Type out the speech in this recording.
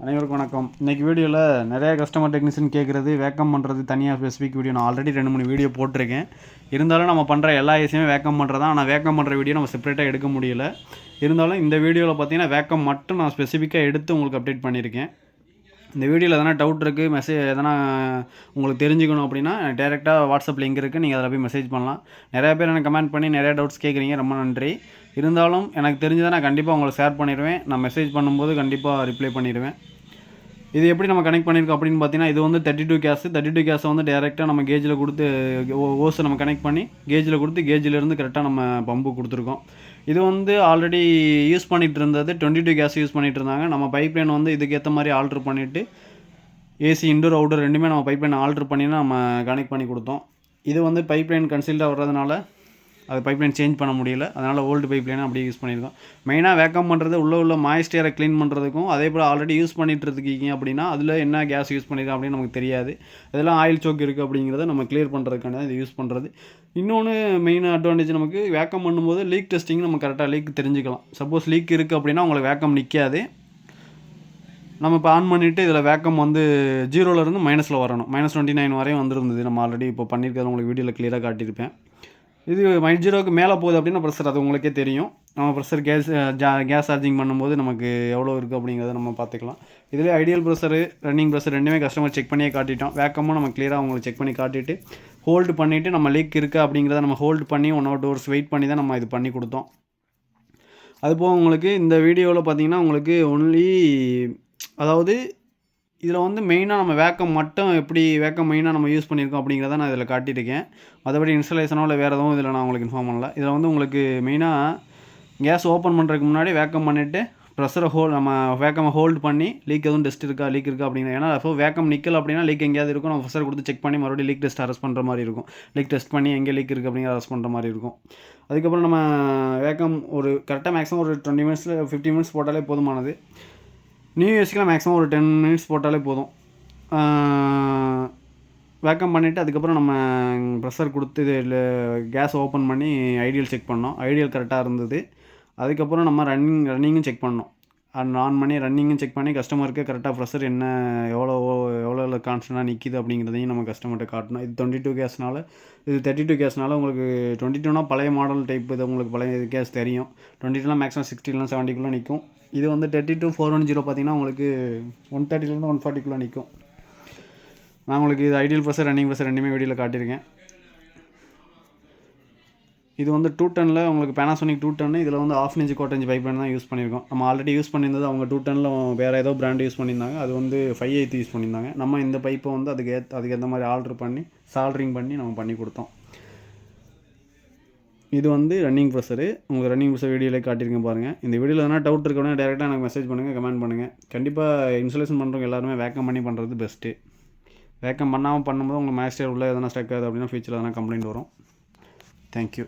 அனைவருக்கும் வணக்கம். இன்றைக்கி வீடியோவில் நிறையா கஸ்டமர் டெக்னீஷியன் கேட்குறது வேக்கம் பண்ணுறது தனியாக ஸ்பெசிஃபிக் வீடியோ நான் ஆல்ரெடி 2-3 வீடியோ போட்டிருக்கேன். இருந்தாலும் நம்ம பண்ணுற எல்லா ஏசியுமே வேக்கம் பண்ணுறது தான். ஆனால் வேக்கம் பண்ணுற வீடியோ நம்ம செப்பரேட்டாக எடுக்க முடியல. இருந்தாலும் இந்த வீடியோவில் பார்த்தீங்கன்னா வேக்கம் மட்டும் நான் ஸ்பெசிஃபிக்காக எடுத்து உங்களுக்கு அப்டேட் பண்ணியிருக்கேன். இந்த வீடியோவில் எதனா டவுட் இருக்குது, எதனா உங்களுக்கு தெரிஞ்சுக்கணும் அப்படின்னா டேரெக்டாக வாட்ஸ்அப் லிங்க் இருக்குது, நீங்கள் அதில் போய் மெசேஜ் பண்ணலாம். நிறையா பேர் எனக்கு கமெண்ட் பண்ணி நிறையா டவுட்ஸ் கேட்குறீங்க, ரொம்ப நன்றி. இருந்தாலும் எனக்கு தெரிஞ்சதை நான் கண்டிப்பாக உங்களுக்கு ஷேர் பண்ணிடுவேன். நான் மெசேஜ் பண்ணும்போது கண்டிப்பாக ரிப்ளை பண்ணிடுவேன். இது எப்படி நம்ம கனெக்ட் பண்ணியிருக்கோம் அப்படின்னு பார்த்தீங்கன்னா, இது வந்து 32 கேஸை வந்து டேரெக்டாக நம்ம கேஜில் கொடுத்து ஓஸை நம்ம கனெக்ட் பண்ணி கேஜில் கொடுத்து கேஜிலேருந்து கரெக்டாக நம்ம பம்பு கொடுத்துருக்கோம். இது வந்து ஆல்ரெடி யூஸ் பண்ணிகிட்டு இருந்தது 22 கேஸ் யூஸ் பண்ணிகிட்டு இருந்தாங்க. நம்ம பைப் லைன் வந்து இதுக்கேற்ற மாதிரி ஆல்ட்ரு பண்ணிவிட்டு ஏசி இன்டோர் அவுட்டோர் ரெண்டுமே நம்ம பைப் லைன் ஆல்ட்ரு பண்ணி நம்ம கனெக்ட் பண்ணி கொடுத்தோம். இது வந்து பைப் லைன் கன்சீல்டாக வர்றதுனால அது பைப் லைன் சேஞ்ச் பண்ண முடியல. அதனால் ஓல்டு பைப் லைனை அப்படியே யூஸ் பண்ணியிருக்கோம். மெயினாக வேக்கம் பண்ணுறது உள்ள மாய்ஸ்டரை க்ளீன் பண்ணுறதுக்கும், அதே போல் ஆல்ரெடி யூஸ் பண்ணிகிட்டு இருக்கீங்க அப்படின்னா அதில் என்ன கேஸ் யூஸ் பண்ணியிருக்கோம் அப்படின்னு நமக்கு தெரியாது. அதெல்லாம் ஆயில் சோக் இருக்குது அப்படிங்கிறத நம்ம கிளியர் பண்ணுறதுக்கான இது யூஸ் பண்ணுறது. இன்னொன்று மெயின் அட்வான்டேஜ், நமக்கு வேக்கம் பண்ணும்போது லீக் டெஸ்டிங் நம்ம கரெக்டாக லீக் தெரிஞ்சுக்கலாம். சப்போஸ் லீக் இருக்குது அப்படின்னா உங்களுக்கு வேக்கம் நிற்காது. நம்ம இப்போ ஆன் பண்ணிவிட்டு இதில் வேக்கம் வந்து 0லேருந்து மைனஸில் வரணும். -29 வரையும் வந்துருந்தது. நம்ம ஆல்ரெடி இப்போ பண்ணியிருக்கிறது உங்களுக்கு வீடியோவில் க்ளியராக காட்டியிருப்பேன். இது -0க்கு மேலே போகுது அப்படின்னா ப்ரெஷர், அது உங்களுக்கே தெரியும். நம்ம ப்ரெஷர் கேஸ் சார்ஜிங் பண்ணும்போது நமக்கு எவ்வளோ இருக்குது அப்படிங்கிறத நம்ம பார்த்துக்கலாம். இதில் ஐடியல் ப்ரெஷரு, ரன்னிங் ப்ரெஷர் ரெண்டுமே கஸ்டமர் செக் பண்ணியே காட்டிட்டோம். வேக்கமும் நம்ம க்ளியராக உங்களுக்கு செக் பண்ணி காட்டிட்டு ஹோல்டு பண்ணிவிட்டு நம்ம லீக் இருக்கா அப்படிங்கிறத நம்ம ஹோல்டு பண்ணி 1 or 2 hours வெயிட் பண்ணி தான் நம்ம இது பண்ணி கொடுத்தோம். அதுபோக உங்களுக்கு இந்த வீடியோவில் பார்த்தீங்கன்னா உங்களுக்கு ஒன்லி, அதாவது இதில் வந்து மெயினாக நம்ம வேக்கம் மட்டும் எப்படி வேக்கம் மெயினாக நம்ம யூஸ் பண்ணியிருக்கோம் அப்படிங்கிறத நான் இதில் காட்டியிருக்கேன். மற்றபடி இன்ஸ்டலேஷனோ இல்லை வேறு எதுவும் இதில் நான் உங்களுக்கு இன்ஃபார்ம் பண்ணல. இதில் வந்து உங்களுக்கு மெயினாக கேஸ் ஓப்பன் பண்ணுறதுக்கு முன்னாடி வேக்கம் பண்ணிவிட்டு ப்ரெஷரை நம்ம வேக்கமை ஹோல்டு பண்ணி லீக் எதுவும் லீக் இருக்கா அப்படிங்கிற. ஏன்னா அப்போ வேக்கம் நிற்கல அப்படின்னா லீக் எங்கேயாவது இருக்கும், நம்ம ப்ரெஷர் கொடுத்து செக் பண்ணி மறுபடியும் லீக் டெஸ்ட் அரெஸ்ட் பண்ணுற மாதிரி இருக்கும். லீக் டெஸ்ட் பண்ணி எங்கே லீக் இருக்குது அப்படிங்கிற அரெஸ்ட் பண்ணுற மாதிரி இருக்கும். அதுக்கப்புறம் நம்ம வேக்கம் ஒரு கரெக்டாக மேக்ஸிமம் ஒரு 20 minutes 15 minutes போட்டாலே போதுமானது. நியூ ஏசிக்கெலாம் மேக்ஸிமம் ஒரு 10 minutes போட்டாலே போதும். வேக்கம் பண்ணிவிட்டு அதுக்கப்புறம் நம்ம ப்ரெஷர் கொடுத்து இதில் கேஸ் ஓப்பன் பண்ணி ஐடியல் செக் பண்ணோம். ஐடியல் கரெக்டாக இருந்தது. அதுக்கப்புறம் நம்ம ரன்னிங்கும் செக் பண்ணோம். ஆன் பண்ணி ரன்னிங்கும் செக் பண்ணி கஸ்டமருக்கு கரெக்டாக ப்ரெஷர் என்ன எவ்வளோ கான்ஸ்டன்ட்டாக நிற்கிது அப்படிங்கிறதையும் நம்ம கஸ்டமர்கிட்ட காட்டணும். இது 22 கேஸ்னால, இது 32 கேஸ்னால உங்களுக்கு 22னா பழைய மாடல் டைப், இது உங்களுக்கு பழைய கேஸ் தெரியும். 22லாம் மேக்ஸிமம் 60 70 நிற்கும். இது வந்து 32 410 பார்த்தீங்கன்னா உங்களுக்கு 130 140 நிற்கும். நான் உங்களுக்கு இது ஐடியல் ப்ரெஷர் ரன்னிங் ப்ரெஷர் ரெண்டுமே வீடியோவில் காட்டியிருக்கேன். இது வந்து 210 உங்களுக்கு பேனாசோனிக் 210, இதில் வந்து 1/2 inch கோட்டஞ்சி பைப் லைன் தான் யூஸ் பண்ணியிருக்கோம். நம்ம ஆல்ரெடி யூஸ் பண்ணியிருந்தது அவங்க 210 வேறு ஏதோ பிராண்ட் யூஸ் பண்ணியிருந்தாங்க. அது வந்து 5/8 யூஸ் பண்ணியிருந்தாங்க. நம்ம இந்த பைப்பை வந்து அதுக்கேற்ற மாதிரி ஆல்ட்ரு பண்ணி சால்ட்ரிங் பண்ணி நம்ம பண்ணி கொடுத்தோம். இது வந்து ரன்னிங் ப்ரெஷரு. உங்களுக்கு ரன்னிங் ப்ரெஷர் வீடியோவிலே காட்டியிருக்கேன் பாருங்கள். இந்த வீடியோவில் எதனா டவுட் இருக்கணும் டேரெக்டாக எனக்கு மெசேஜ் பண்ணுங்கள், கமெண்ட் பண்ணுங்கள். கண்டிப்பாக இன்ஸ்டலேஷன் பண்ணுறவங்க எல்லாருமே வேக்கம் பண்ணி பண்ணுறது பெஸ்ட்டு. வேக்கம் பண்ணாமல் பண்ணும்போது உங்களுக்கு மாஸ்டர் உள்ள எதனா ஸ்டக் ஆகுது அப்படின்னா ஃபியூச்சரில் எதனா கம்ப்ளைண்ட் வரும். தேங்க்யூ.